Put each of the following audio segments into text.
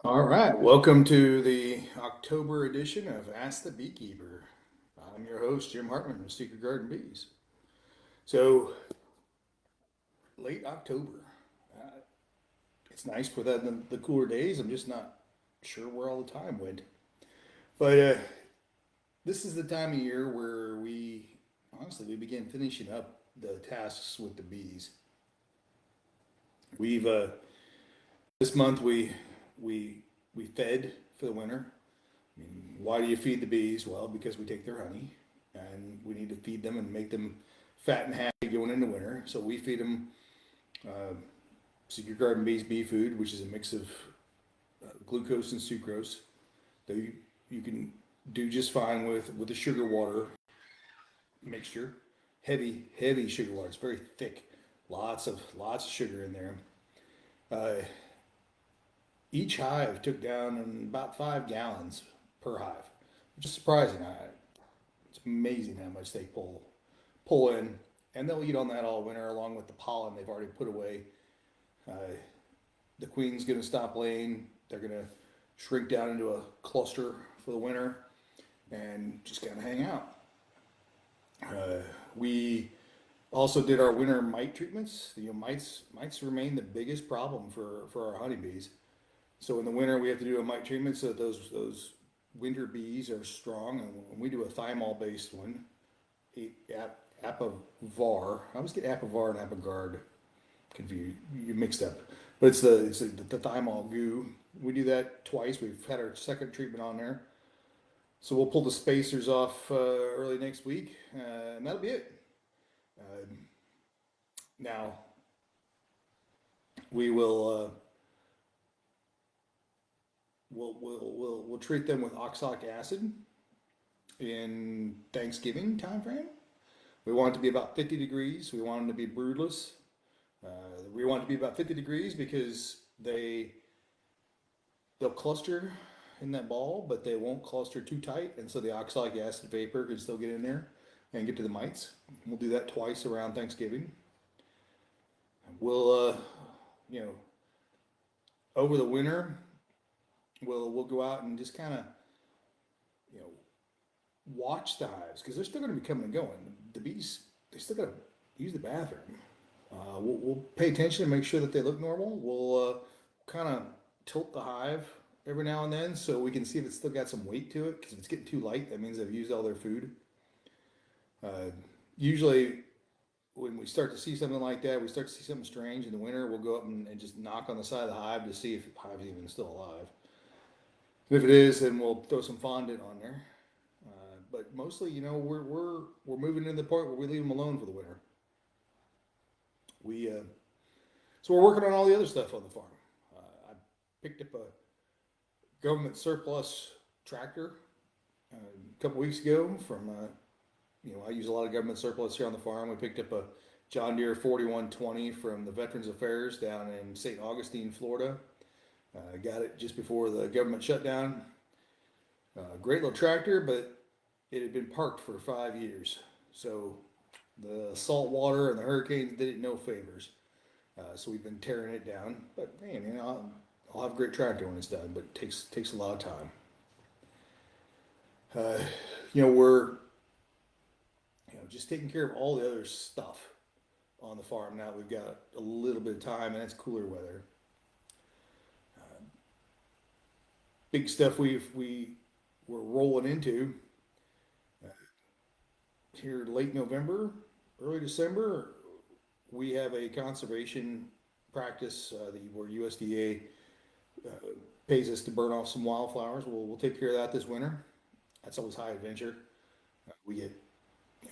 All right, welcome to the October edition of Ask the Beekeeper. I'm your host, Jim Hartman of Secret Garden Bees. So, late October. Uh, it's nice for the cooler days. I'm just not sure where all the time went. But this is the time of year where we begin finishing up the tasks with the bees. We've This month we we fed for the winter. Why do you feed the bees? Well, because we take their honey, and we need to feed them and make them fat and happy going into winter. So we feed them uh, Secret Garden Bees bee food, which is a mix of glucose and sucrose that you can do just fine with the sugar water mixture. Heavy sugar water. It's very thick. Lots of sugar in there. Uh, each hive took down about 5 gallons per hive, which is surprising. It's amazing how much they pull in, and they'll eat on that all winter along with the pollen they've already put away. Uh, the queen's going to stop laying. They're going to shrink down into a cluster for the winter and just kind of hang out. We also did our winter mite treatments. Mites remain the biggest problem for our honeybees. So in the winter we have to do a mite treatment so that those winter bees are strong, and we do a thymol based one, Apivar. I always get Apivar and Apigard confused, you mixed up, but it's the thymol goo. We do that twice. We've had our second treatment on there, so we'll pull the spacers off early next week, and that'll be it. Uh, Now we will we'll treat them with oxalic acid in Thanksgiving time frame. We want it to be about 50 degrees. We want them to be broodless. We want it to be about 50 degrees because they'll cluster in that ball, but they won't cluster too tight, and so the oxalic acid vapor can still get in there and get to the mites. We'll do that twice around Thanksgiving. We'll you know over the winter we'll go out and just kind of you know watch the hives because they're still going to be coming and going. The bees, they still got to use the bathroom. We'll pay attention and make sure that they look normal. We'll kind of tilt the hive every now and then so we can see if it's still got some weight to it. Because if it's getting too light, that means they've used all their food. Uh, Usually, when we start to see something like that, we start to see something strange in the winter, we'll go up and just knock on the side of the hive to see if the hive's even still alive. If it is, then we'll throw some fondant on there. But mostly, we're moving into the part where we leave them alone for the winter. We So we're working on all the other stuff on the farm. I picked up a government surplus tractor a couple weeks ago from I use a lot of government surplus here on the farm. We picked up a John Deere 4120 from the Veterans Affairs down in St. Augustine, Florida. Got it just before the government shutdown. Great little tractor, but it had been parked for 5 years. So the salt water and the hurricanes did it no favors. So we've been tearing it down. But man, I'll have a great tractor when it's done, but it takes a lot of time. We're just taking care of all the other stuff on the farm now. We've got a little bit of time, and it's cooler weather. Big stuff we're rolling into here late November, early December. We have a conservation practice where USDA uh, pays us to burn off some wildflowers. We'll take care of that this winter. That's always high adventure. We get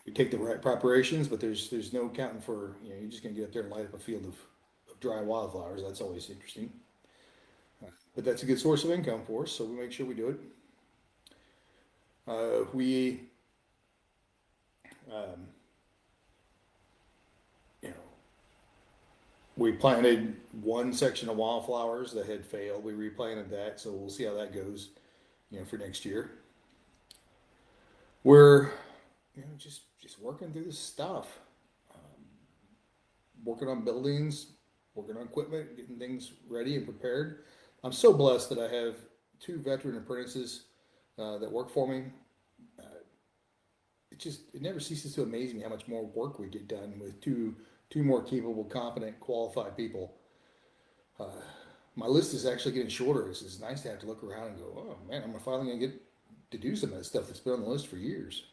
we take the right preparations, but there's no accounting for you're just gonna get up there and light up a field of dry wildflowers. That's always interesting. But that's a good source of income for us, so we make sure we do it. We um, you know we planted one section of wildflowers that had failed. We replanted that, so we'll see how that goes. For next year. We're just working through this stuff, um, working on buildings, working on equipment, getting things ready and prepared. I'm so blessed that I have two veteran apprentices that work for me. Uh, it never ceases to amaze me how much more work we get done with two more capable, competent, qualified people. Uh, my list is actually getting shorter. It's nice to have to look around and go, oh man, I'm finally gonna get to do some of that stuff that's been on the list for years.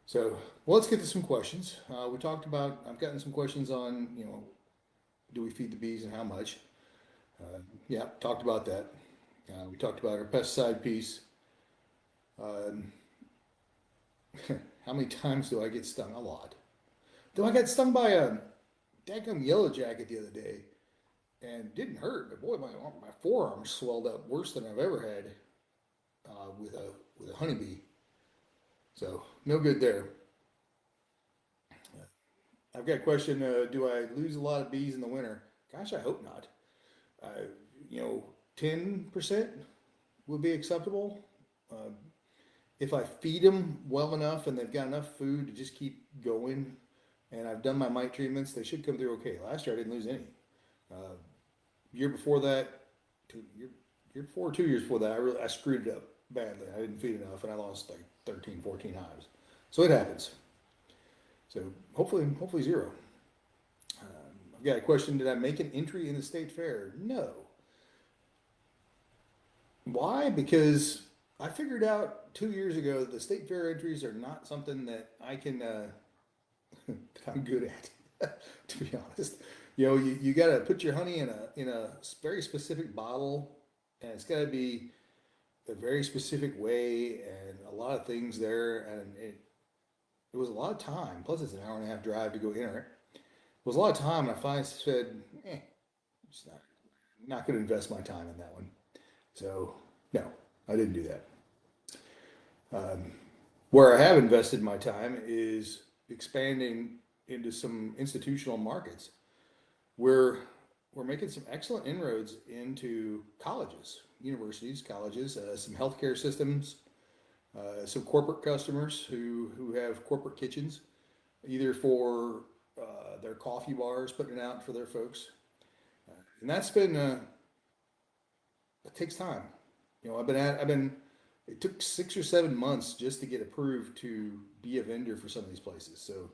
So, well, let's get to some questions. We talked about. I've gotten some questions on, do we feed the bees and how much? Yeah, talked about that. We talked about our pesticide piece. Um, how many times do I get stung? A lot. Though I got stung by a daggum yellow jacket the other day, and it didn't hurt. But boy, my forearm swelled up worse than I've ever had with a honeybee. So no good there. I've got a question. Do I lose a lot of bees in the winter? Gosh, I hope not. Uh, 10% would be acceptable. Uh, if I feed them well enough and they've got enough food to just keep going, and I've done my mite treatments, they should come through okay. Last year I didn't lose any. Uh, year before that, year before, 2 years before that, I screwed it up badly. I didn't feed enough, and I lost like 13, 14 hives. So it happens. So hopefully zero. I've got a question. Did I make an entry in the state fair? No. Why? Because I figured out 2 years ago that the state fair entries are not something that I can that I'm good at. To be honest, you got to put your honey in a very specific bottle, and it's got to be a very specific way, and a lot of things there, and it was a lot of time. Plus, it's an hour and a half drive to go enter it. It was a lot of time, and I finally said, I'm just not going to invest my time in that one. So, no, I didn't do that. Um, where I have invested my time is expanding into some institutional markets. We're we're making some excellent inroads into colleges, universities, colleges, some healthcare systems, some corporate customers who have corporate kitchens, either for their coffee bars, putting it out for their folks, and that's been it takes time. I've been. It took 6 or 7 months just to get approved to be a vendor for some of these places. So,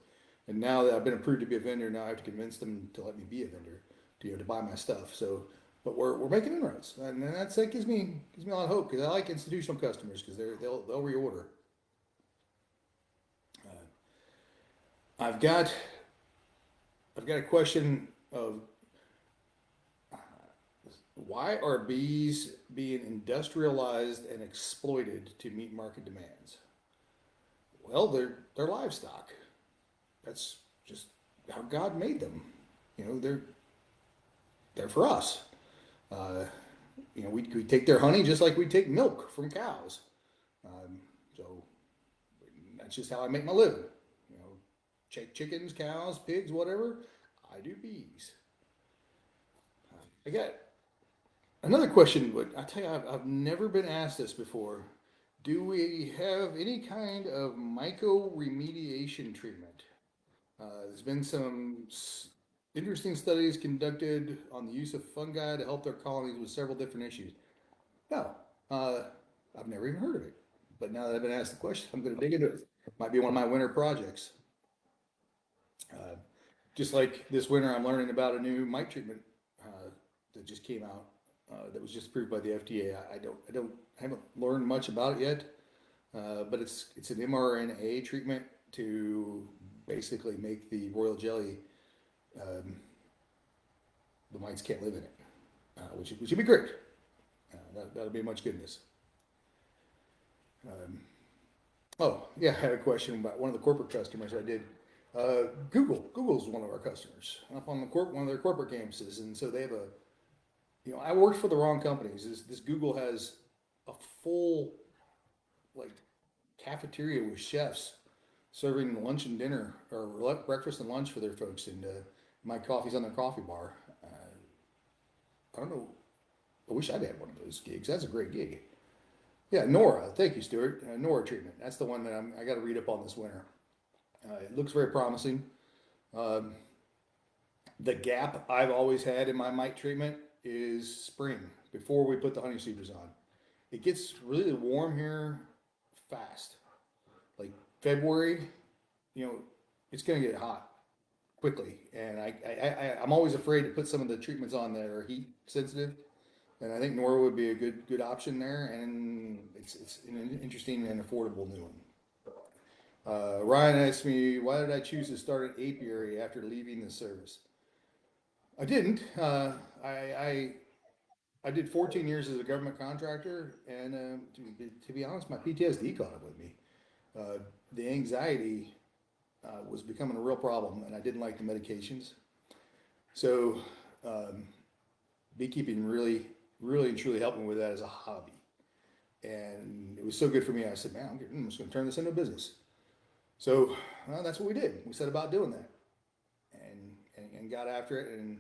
and now that I've been approved to be a vendor, now I have to convince them to let me be a vendor to buy my stuff. So, but we're making inroads, and that gives me a lot of hope because I like institutional customers because they'll reorder. Uh, I've got I've got a question of why are bees being industrialized and exploited to meet market demands? Well, they're livestock. That's just how God made them. They're for us. Uh, we take their honey just like we take milk from cows. Um, so that's just how I make my living. You know, chickens, cows, pigs, whatever. I do bees. I got another question, but I tell you, I've never been asked this before. Do we have any kind of myco remediation treatment? There's been some interesting studies conducted on the use of fungi to help their colonies with several different issues. No, uh, I've never even heard of it. But now that I've been asked the question, I'm going to dig into it. Might be one of my winter projects. Uh, just like this winter, I'm learning about a new mite treatment that just came out that was just approved by the FDA. I haven't learned much about it yet, but it's an mRNA treatment to basically make the royal jelly. Um, the mites can't live in it, which would be great. That'll be much goodness. Um, oh yeah, I had a question about one of the corporate customers I did. Google's one of our customers up on one of their corporate campuses, and so they have a. I worked for the wrong companies. This Google has a full like cafeteria with chefs serving lunch and dinner or breakfast and lunch for their folks, and my coffee's on their coffee bar. I don't know. I wish I'd had one of those gigs. That's a great gig. Yeah, Nora. Thank you, Stuart. Nora treatment. That's the one that I got to read up on this winter. It looks very promising. Um, the gap I've always had in my mite treatment is spring, before we put the honey seepers on. It gets really warm here fast. Like February, you know, it's gonna get hot quickly, and I'm always afraid to put some of the treatments on that are heat sensitive. And I think Nora would be a good option there, and it's an interesting and affordable new one. Ryan asked me, why did I choose to start an apiary after leaving the service? I didn't. I did 14 years as a government contractor, and to be honest, my PTSD caught up with me. The anxiety was becoming a real problem, and I didn't like the medications. So, um, beekeeping really and truly helped me with that as a hobby. And it was so good for me, I said, man, I'm just going to turn this into a business. So that's what we did. We set about doing that, and got after it. And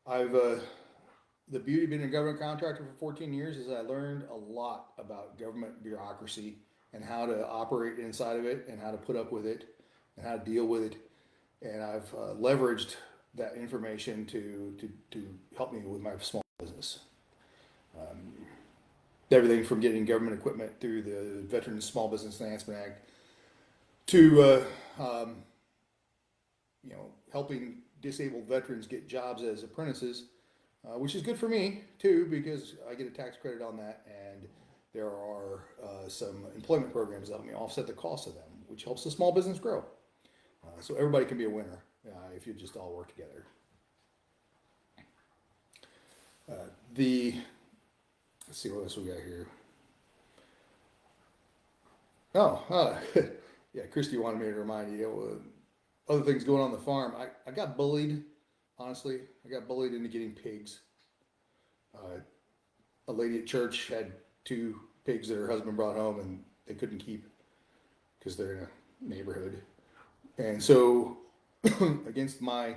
I've the beauty of being a government contractor for 14 years is I learned a lot about government bureaucracy and how to operate inside of it and how to put up with it and how to deal with it. And I've leveraged that information to help me with my small business. Um, Everything from getting government equipment through the Veterans Small Business Enhancement Act to helping disabled veterans get jobs as apprentices, which is good for me too because I get a tax credit on that, and there are some employment programs that help me offset the cost of them, which helps the small business grow. So everybody can be a winner if you just all work together. The Let's see what else we got here. Oh, yeah, Christy wanted me to remind you, other things going on the farm. I got bullied, honestly. I got bullied into getting pigs. Uh, a lady at church had two pigs that her husband brought home and they couldn't keep because they're in a neighborhood. And so, against my,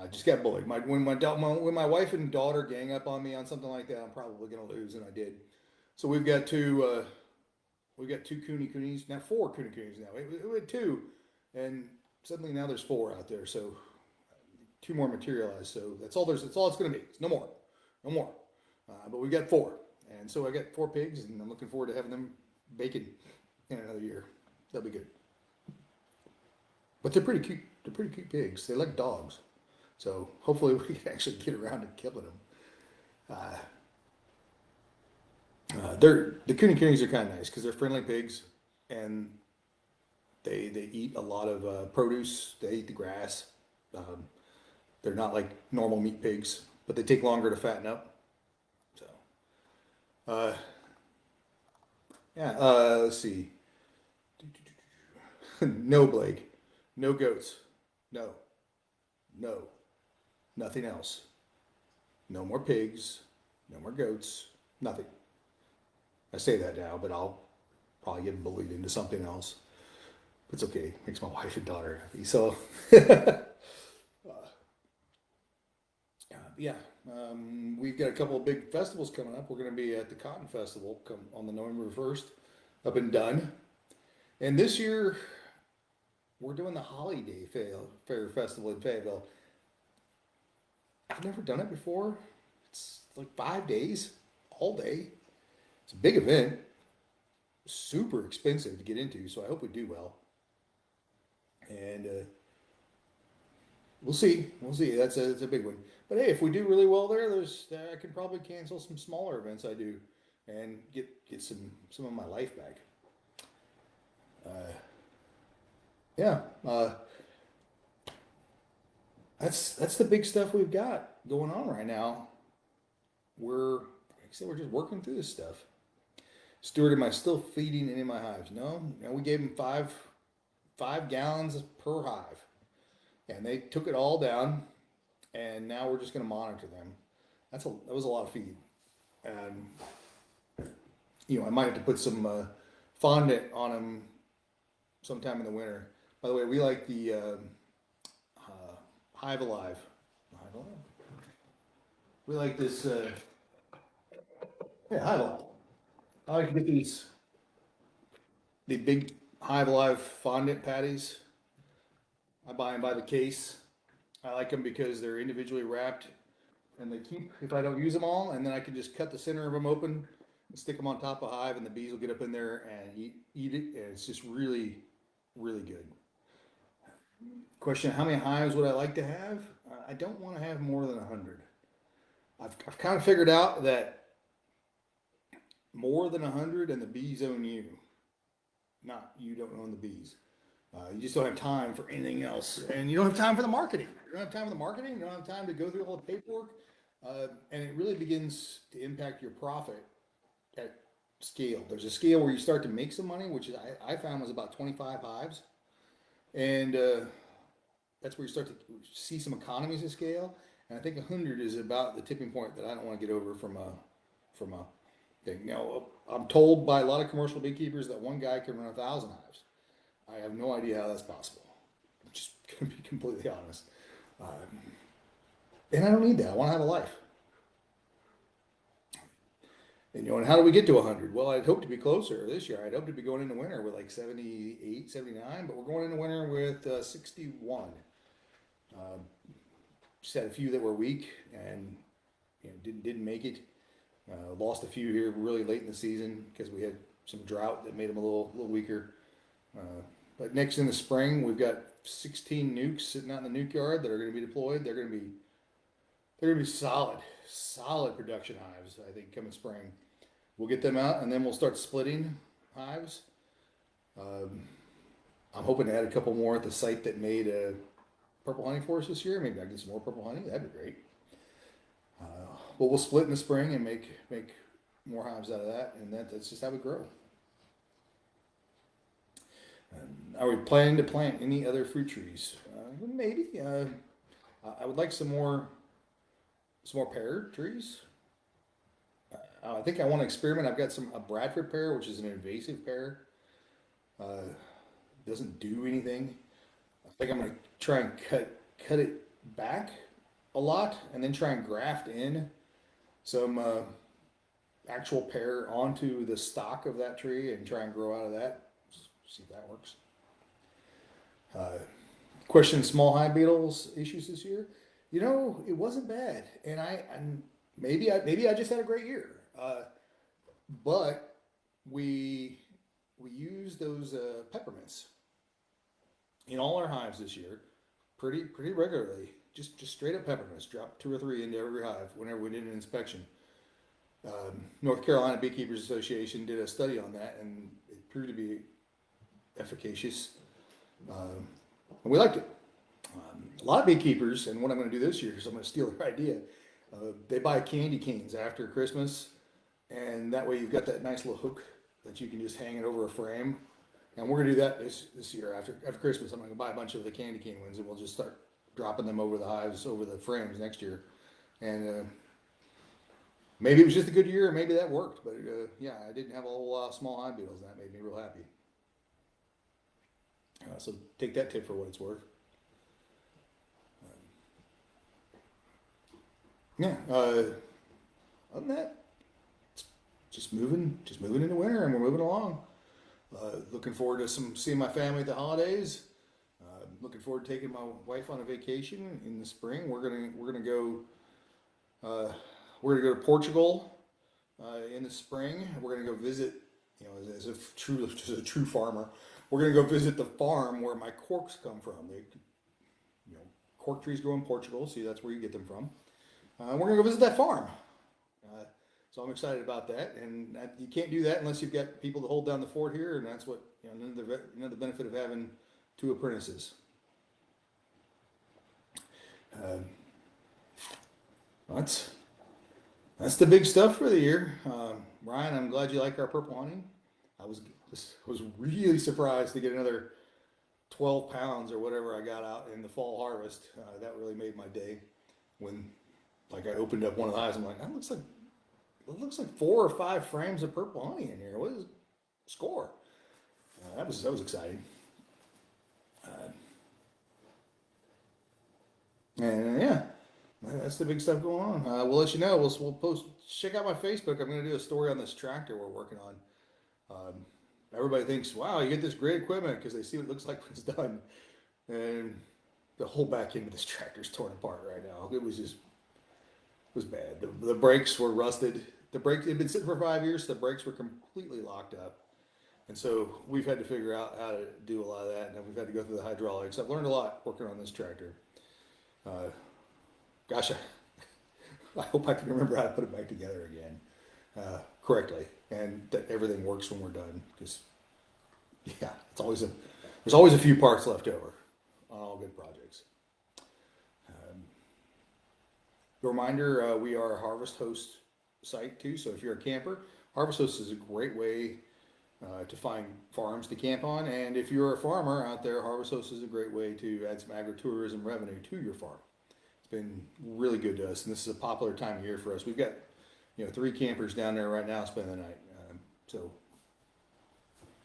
I just got bullied. When my wife and daughter gang up on me on something like that, I'm probably going to lose, and I did. So we've got two. We've got two coonies now, four coonies now. We had two, and suddenly now there's four out there. So two more materialized. So that's all. That's all it's going to be. It's no more, no more. But we got four, and so I got four pigs, and I'm looking forward to having them bacon in another year. That'll be good. But they're pretty cute. They're pretty cute pigs. They like dogs. So hopefully we can actually get around to killing them. The coonies are kind of nice because they're friendly pigs, and they eat a lot of produce. They eat the grass. Um, they're not like normal meat pigs, but they take longer to fatten up. So uh, yeah, let's see. No, Blake. No goats. No. No. Nothing else. No more pigs. No more goats. Nothing. I say that now, but I'll probably get bullied into something else. It's okay. Makes my wife and daughter happy. So, yeah, we've got a couple of big festivals coming up. We're going to be at the Cotton Festival on the November 1st up in Dunn. And this year, we're doing the Holiday Fair Festival in Fayetteville. I've never done it before. It's like 5 days, all day. It's a big event, super expensive to get into, so I hope we do well. And we'll see. We'll see. That's a big one. But hey, if we do really well there, I can probably cancel some smaller events I do and get some of my life back. Uh, yeah. That's the big stuff we've got going on right now. Like I said, we're just working through this stuff. Stuart, am I still feeding any of my hives? No. We gave them five gallons per hive, and they took it all down. And now we're just going to monitor them. That was a lot of feed, and I might have to put some fondant on them sometime in the winter. By the way, we like the Hive Alive. I don't know. We like this. Yeah, Hive Alive. I like to get the big Hive Alive fondant patties. I buy them by the case. I like them because they're individually wrapped. and they keep if I don't use them all, and then I can just cut the center of them open, and stick them on top of a hive, and the bees will get up in there and eat it, and it's just really, really good. Question: how many hives would I like to have? I don't want to have more than 100. I've kind of figured out that more than 100 and the bees own you, not you don't own the bees. You just don't have time for anything else, and you don't have time for the marketing. You don't have time for the marketing. You don't have time to go through all the paperwork, and it really begins to impact your profit at scale. There's a scale where you start to make some money, which I found was about 25 hives, and that's where you start to see some economies of scale. And I think 100 is about the tipping point that I don't want to get over from a thing. Now, I'm told by a lot of commercial beekeepers that one guy can run 1,000 hives. I have no idea how that's possible. I'm just going to be completely honest. And I don't need that. I want to have a life. And, and how do we get to 100? Well, I'd hope to be closer this year. I'd hope to be going into winter with like 78, 79, but we're going into winter with 61. Just had a few that were weak and didn't make it. Lost a few here really late in the season because we had some drought that made them a little weaker. But next in the spring, we've got 16 nukes sitting out in the nuke yard that are going to be deployed. They're going to be solid production hives. I think coming spring, we'll get them out and then we'll start splitting hives. I'm hoping to add a couple more at the site that made purple honey for us this year. Maybe I get some more purple honey. That'd be great. But we'll split in the spring and make more hives out of that, and that's just how we grow. Are we planning to plant any other fruit trees? Maybe. I would like some more pear trees. I think I want to experiment. I've got a Bradford pear, which is an invasive pear. Doesn't do anything. I think I'm going to try and cut it back a lot, and then try and graft in some actual pear onto the stock of that tree and try and grow out of that. See if that works. Question: small hive beetles issues this year. It wasn't bad, and maybe I just had a great year. But we used those peppermints in all our hives this year, pretty regularly. Just straight up peppermints. Drop 2 or 3 into every hive whenever we did an inspection. North Carolina Beekeepers Association did a study on that, and it proved to be efficacious. And we liked it. A lot of beekeepers, and what I'm going to do this year is I'm going to steal their idea. They buy candy canes after Christmas, and that way you've got that nice little hook that you can just hang it over a frame. And we're going to do that this year after Christmas. I'm going to buy a bunch of the candy cane ones, and we'll just start dropping them over the hives, over the frames next year. And maybe it was just a good year, and maybe that worked. But yeah, I didn't have a whole lot of small hive beetles, and that made me real happy. So take that tip for what it's worth. Yeah. Other than that, it's just moving into winter, and we're moving along. Looking forward to seeing my family at the holidays. Looking forward to taking my wife on a vacation in the spring. We're gonna go to Portugal in the spring. We're gonna go visit. As a true farmer, we're gonna go visit the farm where my corks come from. Cork trees grow in Portugal. See, that's where you get them from. We're gonna go visit that farm. So I'm excited about that, and you can't do that unless you've got people to hold down the fort here, and that's what the benefit of having 2 apprentices. That's the big stuff for the year. Ryan, I'm glad you like our purple honey. I was really surprised to get another 12 pounds or whatever I got out in the fall harvest. That really made my day. When I opened up one of the hives, I'm like, that looks like 4 or 5 frames of purple honey in here. What is the score? That was exciting. And yeah, that's the big stuff going on. We'll let you know. We'll post. Check out my Facebook. I'm going to do a story on this tractor we're working on. Everybody thinks, wow, you get this great equipment because they see what it looks like when it's done. And the whole back end of this tractor is torn apart right now. It was just was bad. The brakes were rusted. The brakes had been sitting for 5 years. So the brakes were completely locked up. And so we've had to figure out how to do a lot of that. And then we've had to go through the hydraulics. I've learned a lot working on this tractor. Uh, gosh, I hope I can remember how to put it back together again correctly, and that everything works when we're done. Because yeah, there's always a few parts left over on all good projects. A reminder: we are a Harvest Host site too. So if you're a camper, Harvest Host is a great way to find farms to camp on. And if you're a farmer out there, Harvest Host is a great way to add some agritourism revenue to your farm. It's been really good to us, and this is a popular time of year for us. We've got 3 campers down there right now spending the night. So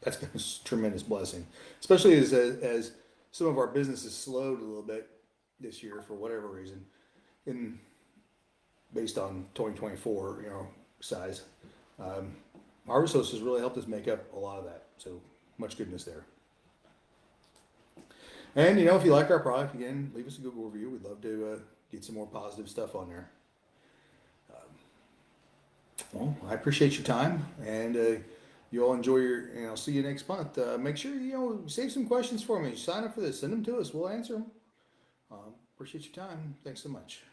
that's been a tremendous blessing, especially as some of our businesses slowed a little bit this year for whatever reason, based on 2024, size. Harvest Host has really helped us make up a lot of that. So much goodness there. And if you like our product, again, leave us a Google review. We'd love to get some more positive stuff on there. Well, I appreciate your time, and you all enjoy I'll see you next month. Make sure save some questions for me. Sign up for this. Send them to us. We'll answer them. Appreciate your time. Thanks so much.